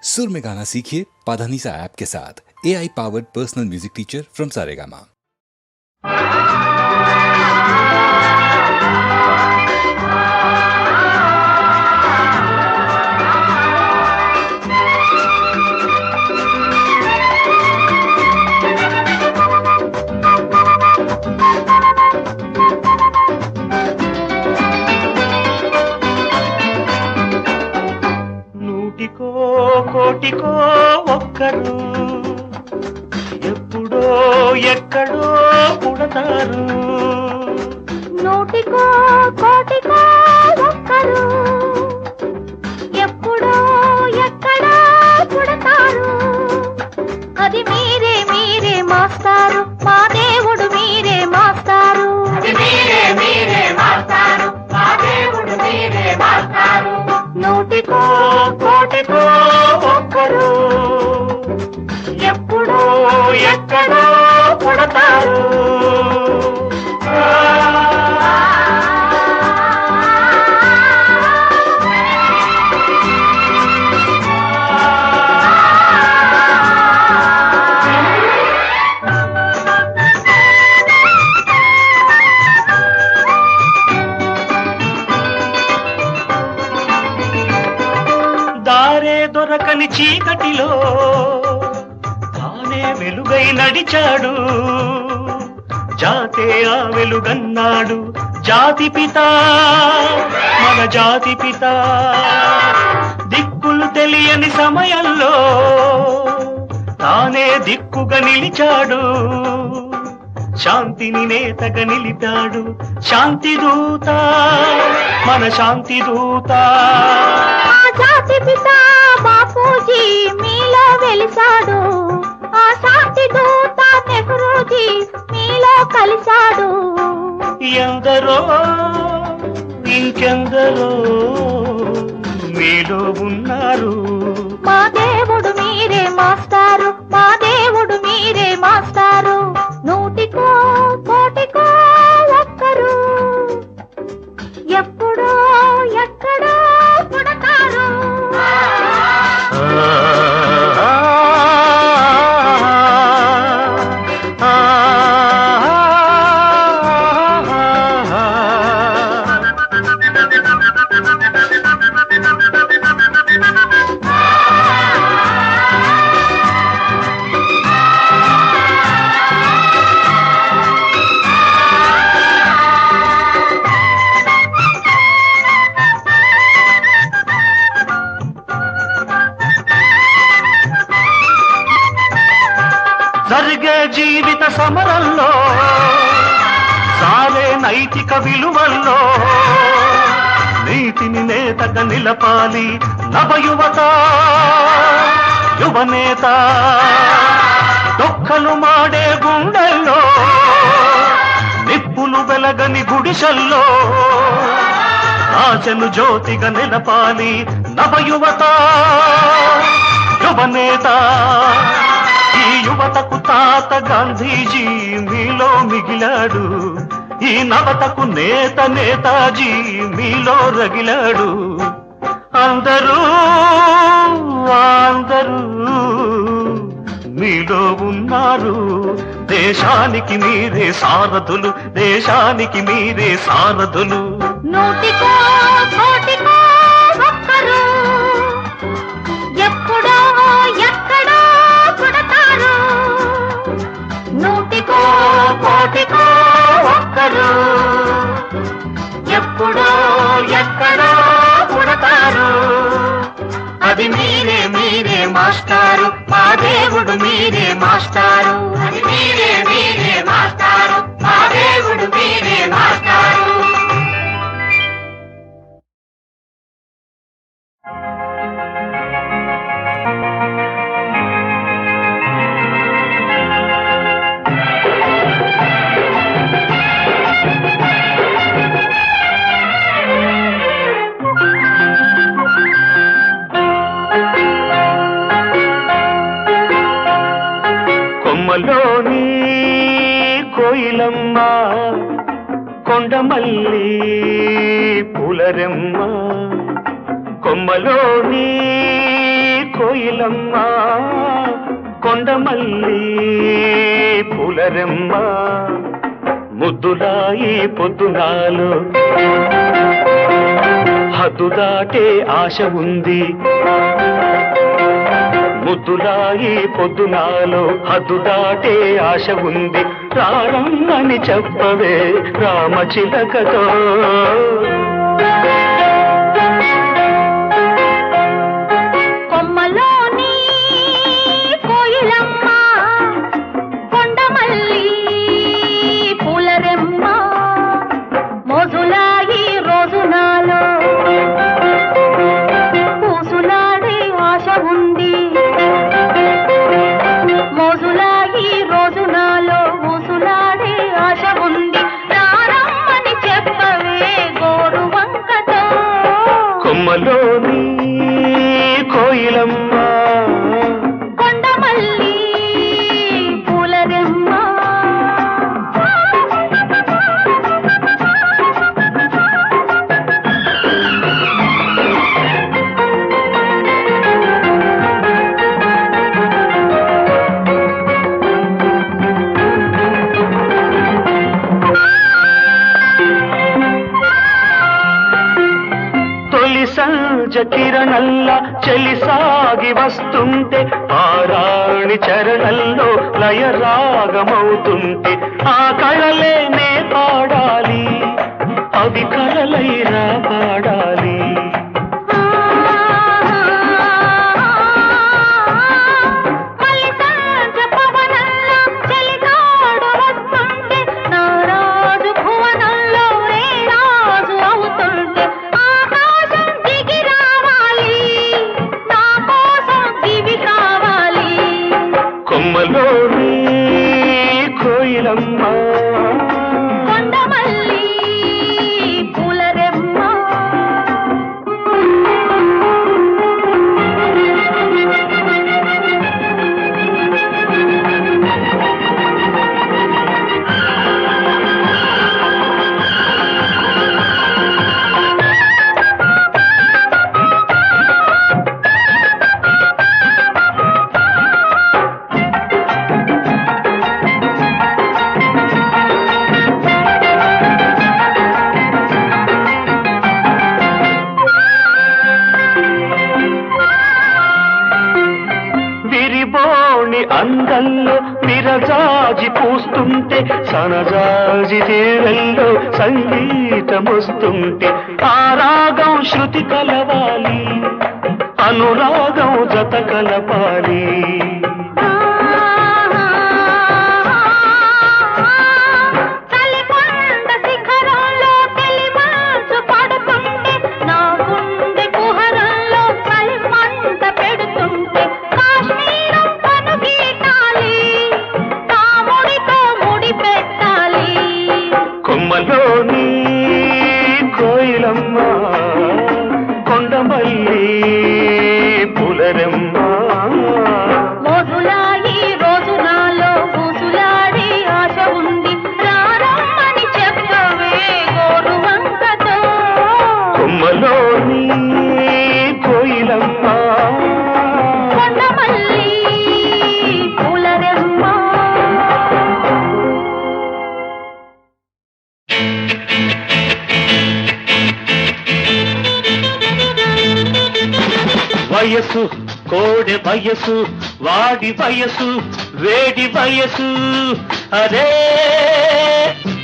सुर में गाना सीखिए पाधानीसा ऐप के साथ। AI powered personal music teacher from Saregama. కోటికో ఒక్కరు ఎప్పుడో ఎక్కడో పుడతారు. నూటికో కోటికో ఒక్కరు ఎప్పుడో ఎక్కడో పుడతారు. అది మీరే మీరే మాస్టారు, మా దేవుడు మీరే మాస్టారు. అది మీరే మీరే మాస్టారు, మా దేవుడు మీరే మాస్టారు. నూటికో కోటికో ఒక్కరు ఎప్పుడో ఎక్కడో పుడతారు. దారే దొరకని చీకటిలో తానే వెలుగై నడిచాడు. జాతే ఆ వెలుగన్నాడు, జాతి పిత మన జాతి పిత. దిక్కులు తెలియని సమయంలో తానే దిక్కుగా నిలిచాడు. శాంతిని నేతగా నిలిపాడు, శాంతి దూత మన శాంతి దూత. జాతి పిత బాపూజీ మీలో వెలిసాడు, ఆ శాంతి దూత నెహ్రూజీ మీలో కలిశాడు. ఎందరో ఇంకెందరో మీలో ఉన్నారు. మా దేవుడు మీరే మాస్టారు, మా దేవుడు మీరే మాస్టారు. నూటికో కోటికో ఒక్కరు ఎప్పుడో ఎక్కడో పుడతారు. జరిగే జీవిత సమరంలో సాలే నైతిక విలువల్లో నీతిని నేతగా నిలపాలి నవయువత యువనేత. దొక్కలు మాడే గుండెల్లో నిప్పులు వెలగని గుడిసెల్లో ఆశను జ్యోతిగా నిలపాలి నవయువత యువనేత. ఈ యువతకు తాత గాంధీజీ మీలో మిగిలాడు, ఈ నవతకు నేత నేతాజీ మీలో రగిలాడు. అందరూ అందరూ మీలో ఉన్నారు. దేశానికి మీరే సారథులు, దేశానికి మీరే సారథులు. నూటికో కోటికో ఒక్కరు ఎప్పుడో ఎక్కడో పుడతారు. నూటికో కోటికో ఒక్కరు ఎప్పుడో ఎక్కడో పుడతారు. అది మీరే మీరే మాస్టారు, మా దేవుడు మీరే మాస్టారు. అది మీరే మీరే మాస్టారు, మా దేవుడు మీరే మాస్టారు. కొమ్మలోని కోయిలమ్మ, కొండమల్లి పూలరెమ్మ. కొమ్మలోని కోయిలమ్మ కొండమల్లి పులరెమ్మ ముద్దులాయి పొద్దునాలు హద్దు దాటే ఆశ ఉంది ముద్దులాయి పొద్దునాలో హద్దు దాటే ఆశ ఉంది రారమ్మని చెప్పవే రామచిలకతో కొమ్మలోని కోయిలమ్మ కొండమల్లి పూలరెమ్మ మోజులాయి రోజునాలో పూసులాడే ఆశ ఉంది మోజులాయి రోజునాలో పూసులాడే ఆశ ఉంది రారమ్మని చెప్పవే గోరు వంకతో కొమ్మలోని కోయిలమ్మ కొండమల్లి పూలరెమ్మ తొలి సంజ కిరణల్లా చెలి సాగి వస్తుంటే ఆరాణి చరణల్లో లయ రాగమవుతుంటే ఆ కళలే నే పాడాలి అవి కళలైరా పాడాలి మల్లికార్జ పవనంలో చెలికాడు వస్తుంటే నా రాజు భువనంలో రే రాజు అవుతుంటే ఆకాశం దిగి రావాలి నా కోసం దివి కావాలి కొమ్మలోని కోయిలమ్మ కొండమల్లి పూలరెమ్మ విరిబోని అందంలో విరజాజి పూస్తుంటే సనజాజి తీరల్లో సంగీతమొస్తుంటే ఆ రాగం శృతి కలవాలి అనురాగం జత కలపాలి చలికొండ శిఖరంలో తెలిమంచు పడుతుంటే నా గుండె కుహరంలో చలిమంట పెడుతుంటే కాశ్మీరం కనుగీటాలి కాముడితో ముడి పెట్టాలి కొమ్మలోని కోయిలమ్మ కొండమల్లి పులరెమ్మ మోజులాయి రోజునాలో పూసులాడి ఆశ ఉంది రారమ్మని చెప్పవే గోరు వంకతో కొమ్మలోని కోయిలమ్మ కొండమల్లి పూలరెమ్మ వయసు కోడె వయసు వాడి వయసు వేడి వయసు అరే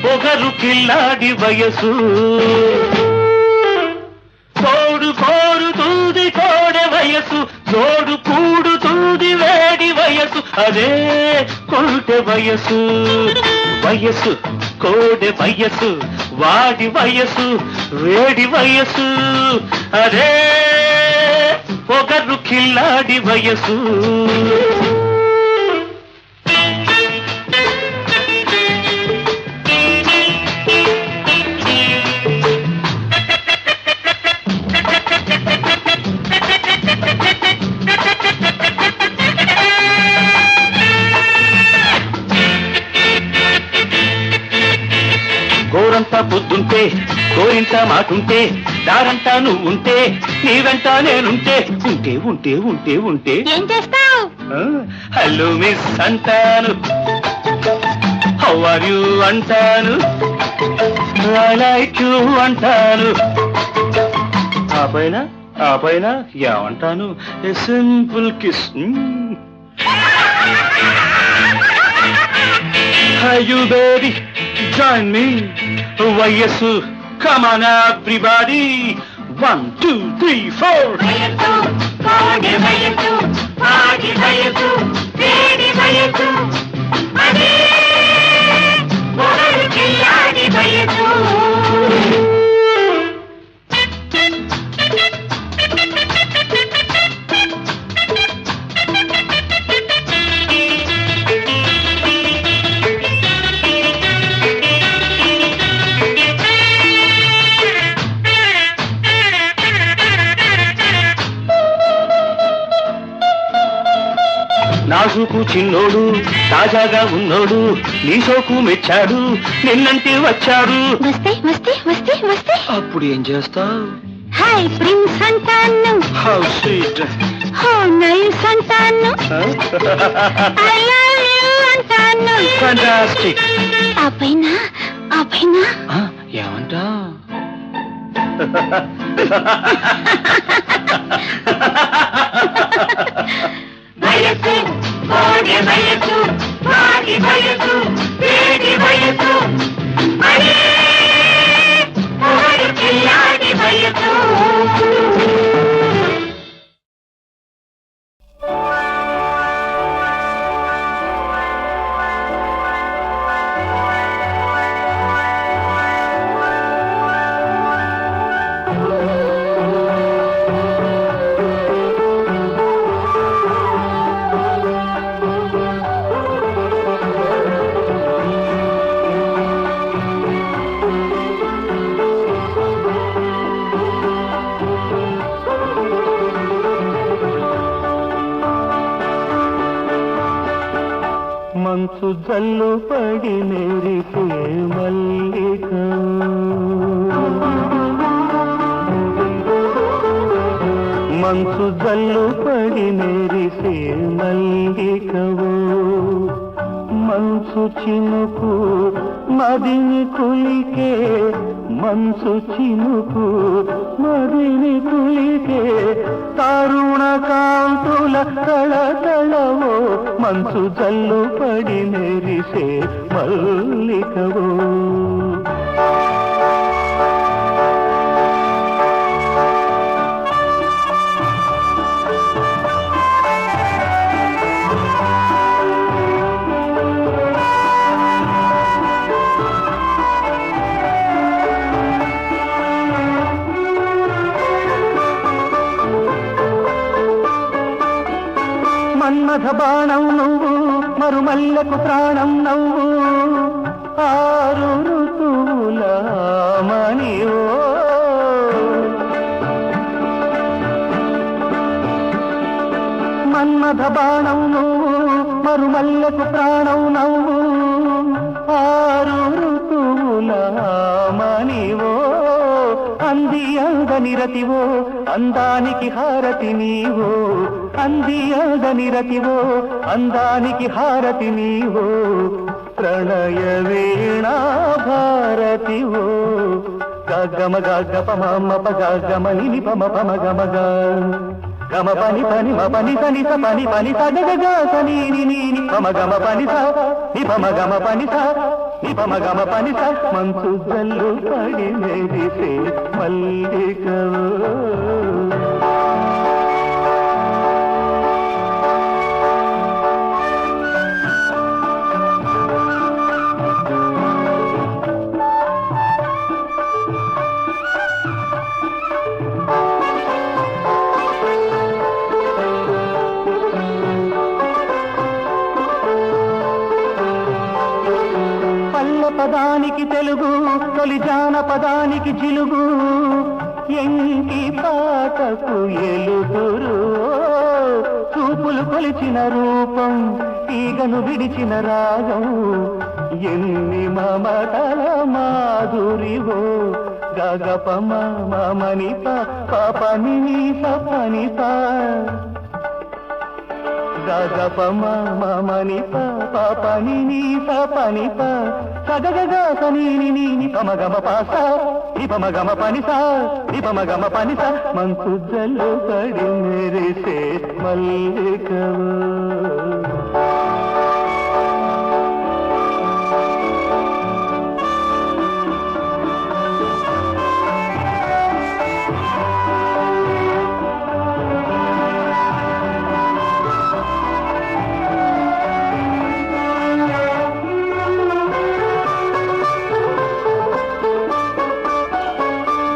పొగరు కిల్లాడి వయసు కోడు కోరుతుంది కోడె వయసు జోడు కూడుతుంది వేడి వయసు అదే కోడె వయసు వయసు కోడె వయసు వాడి వయసు వేడి వయసు అదే పొగరు కిల్లాడి వయసు గోరంతా పొద్దుంటే కోరి ఇంత మాటుంటే దారంతా నువ్వుంటే నీ వెంట నేనుంటే ఉంటే ఉంటే ఉంటే ఉంటే ఏం చేస్తావు? హలో మిస్ అంటాను, హౌ ఆర్ యూ అంటాను, ఐ లైక్ యూ అంటాను, ఆ పైన ఏమంటాను, a simple kiss. Hey you baby, join me, వయస్సు, come on everybody, 1 2 3 4. వయసు కోడి వయసు ఆది వయసు వేడి వయసు అదే మొదలు చెల్లాడి వయసు. నాజుకు చిన్నోడు తాజాగా ఉన్నోడు నీ సోకు మెచ్చాడు నిన్నంటే వచ్చాడు. వస్తే వస్తే వస్తే వస్తే అప్పుడు ఏం చేస్తావు? హాయ్ ప్రిన్స్ అంటాను, హౌ స్వీట్, హో నైస్ అంటాను, ఐ లవ్ యూ అంటాను. ఫంటాస్టిక్. ఆ పైన ఏమంటా? వయసు కోడి వయసు ఆది వయసు వేడి వయసు అదే మొదలు చెల్లాడి వయసు. మంచు జల్లు పడి మెరిసే మల్లిక, మంచు జల్లు పడి మెరిసే మల్లికవో, మంచు చినుకు మదిని కులికే, మంచు చినుకు మదిని కులికే, తరుణ కాంతుల తళతళవో, మంచు జల్లు పడి మెరిసే మల్లికవో. మన్మథ బాణం నువ్వు, మరుమల్లెకు ప్రాణం నవ్వు, ఆరు ఋతువుల మణివో, మన్మథ బాణం నువ్వు, మరుమల్లెకు ప్రాణం నవ్వు, ఆరు ఋతువుల మణివో, అంది అందని రతివో, అందానికి హారతి నీవో, అంది అందని రతివో, అందానికి హారతి నీవో, ప్రణయ వీణా భారతివో, గగమ గగ పమ గగమ నిని పమ పమ గమ గమ పని పని మ పని సని స పని పని స గగ సని ని పమ గమ పని స ని పమ గమ పని స ని పమ గమ పని స, మంచు జల్లు పడి మెరిసే మల్లికవో. పదానికి తెలుగు, తొలి జానపదానికి జిలుగు, ఎంకి పాటకు ఎలుగురు, చూపులు కొలిచిన రూపం, ఈగను విడిచిన రాగం, ఎన్ని మమతల మాధురివో, గగ పమ మని పని నీ సని గగ పమ మని పని నీ సని సగగ సని ని పమ గమ పాస పమ గమ పని పమ గమ పని మంచు జల్లు కడి మెరిసే మల్లికవు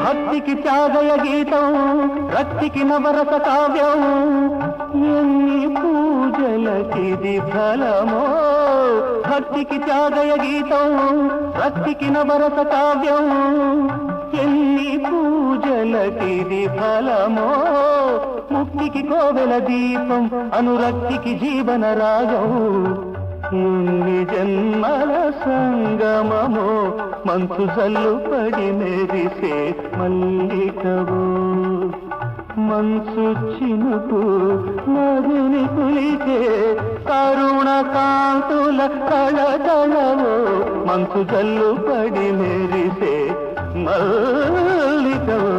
భక్తికి త్యాగయ గీతం రక్తికి నవరస కావ్యం ఎన్ని పూజలకిది ఫలమో భక్తికి త్యాగయ గీతం రక్తికి నవరస కావ్యం ఎన్ని పూజలకిది ఫలమో ముక్తికి కోవెల దీపం అనురక్తికి జీవన రాగం ఎన్ని జన్మల సంగమమో మంచు జల్లు పడి మెరిసే మల్లికవు మంచు చినుకు నదిని కులిచే కరుణ కాంతుల కళకళవో మంచు జల్లు పడి మెరిసే మల్లికవు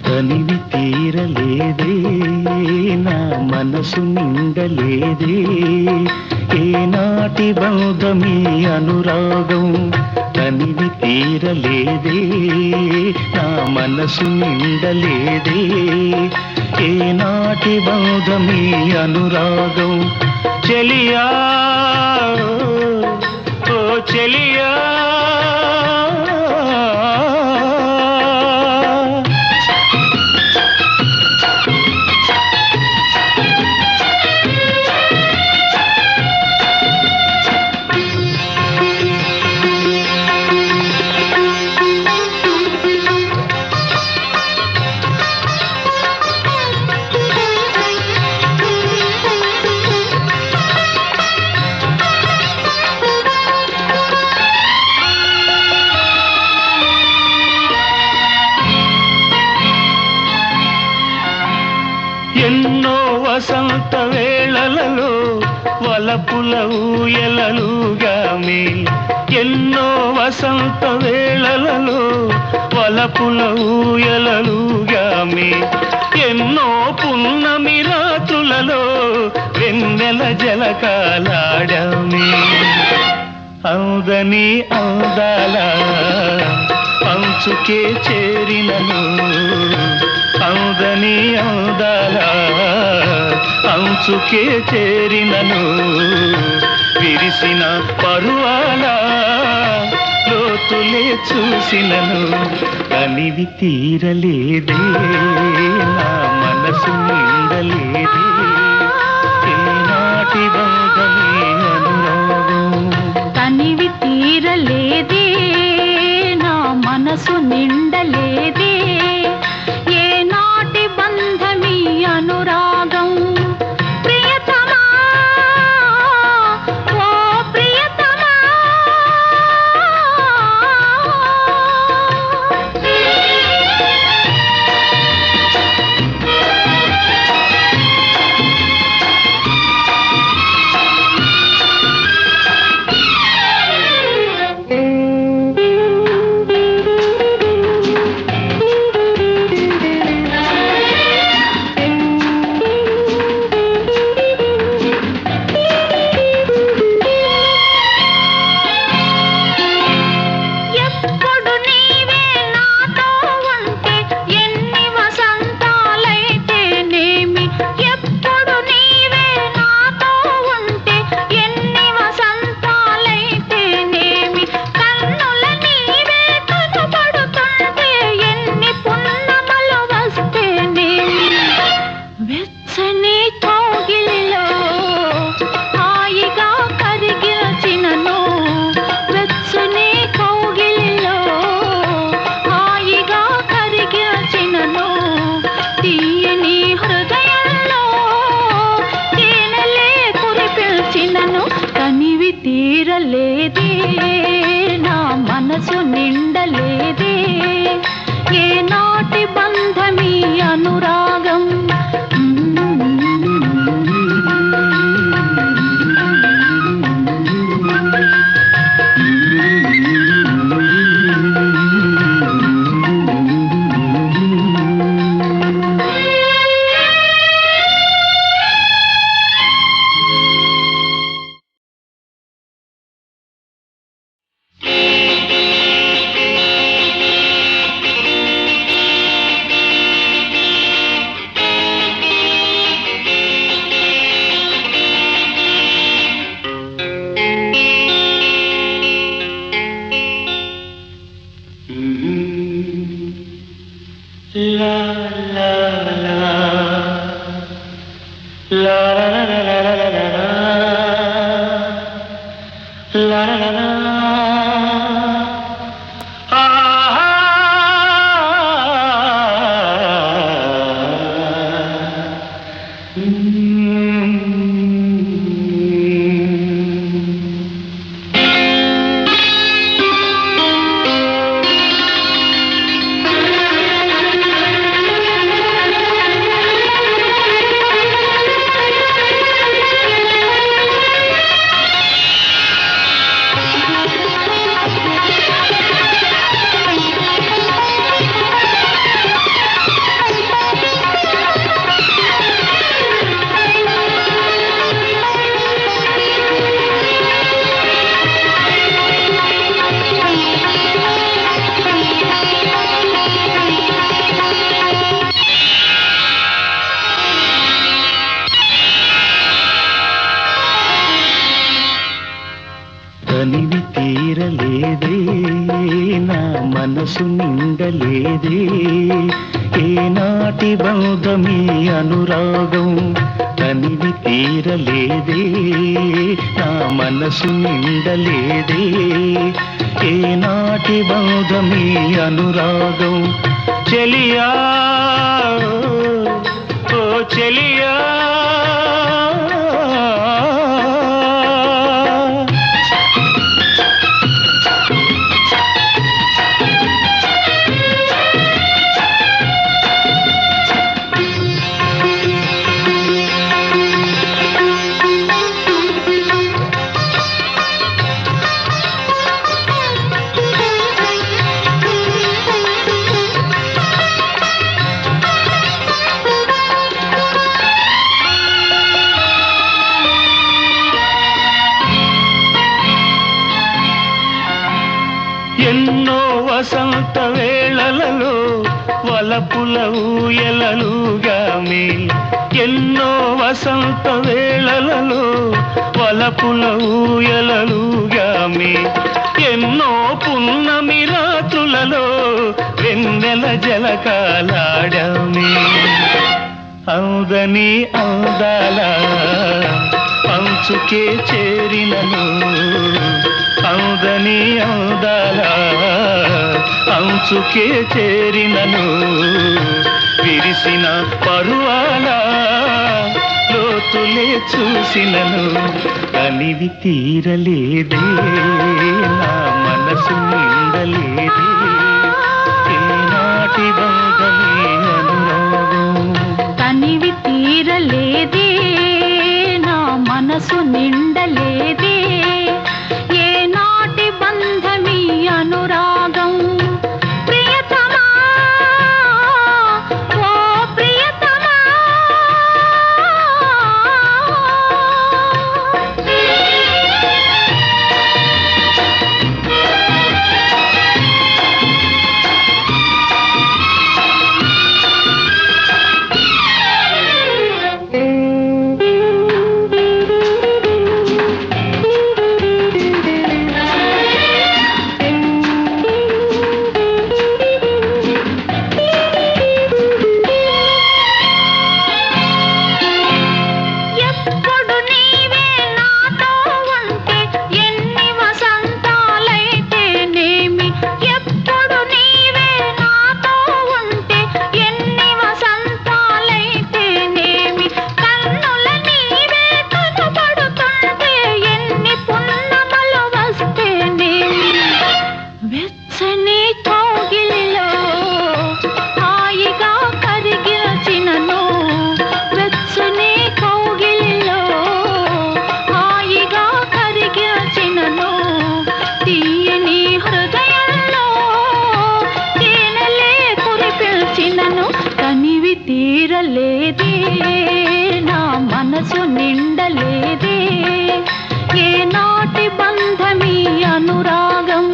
తనివి తీరలేదే నా మనసు నిండలేదే ఏనాటి బంధమీ అనురాగం తనివి తీరలేదే నా మనసు నిండలేదే ఏనాటి బంధమీ అనురాగం చెలియా ఓ చెలియా ఎన్నో వసంత వేళలలో వలపుల ఊయలలుగామే ఎన్నో వసంత వేళలలో వలపుల ఊయలలుగామే ఎన్నో పున్నమి రాత్రులలో వెన్నెల జలకాలాడామే అందని అందాల అంచుకే చేరినను అందని అందాల అంచుకే చేరినను విరిసిన పరువాల లోతులే చూసినను కనివి తీరలేదే నా మనసు నిండలేదే ఏనాటి బంధమే అనురాగం తనివి తీరలేదే తీరలేదే నా మనసు నిండలేదే ఏనాటి బంధమీ అనురాగం తనివి తీరలేదే నా మనసు నిండలేదే ఏనాటి బంధమీ అనురాగం తనివి తీరలేదే నా మనసు నిండలేదే ఏనాటి బంధమీ అనురాగం చెలియా ఓ చెలియా ఎన్నో వసంత వేళలలో వలపుల ఊయలలుగామే ఎన్నో వసంత వేళలలో వలపుల ఊయలలుగామే ఎన్నో పున్నమి రాత్రులలో వెన్నెల జలకాలాడామే అందని అందాల అంచుకే చేరినను అందని అందాల అంచుకే చేరినను విరిసిన పరువాల లోతులే చూసినను కనివి తీరలేదే నా మనసు నిండలేదే ఏనాటి బంధమీ అనురాగం తనివి తీరలేదే నా మనసు నిండలేదే ఏనాటి బంధమీ అనురాగం ప్రియతమా ఓ ప్రియతమా నిండలేదే నా మనసు నిండలేదే ఏ నాటి బంధమీ అనురాగం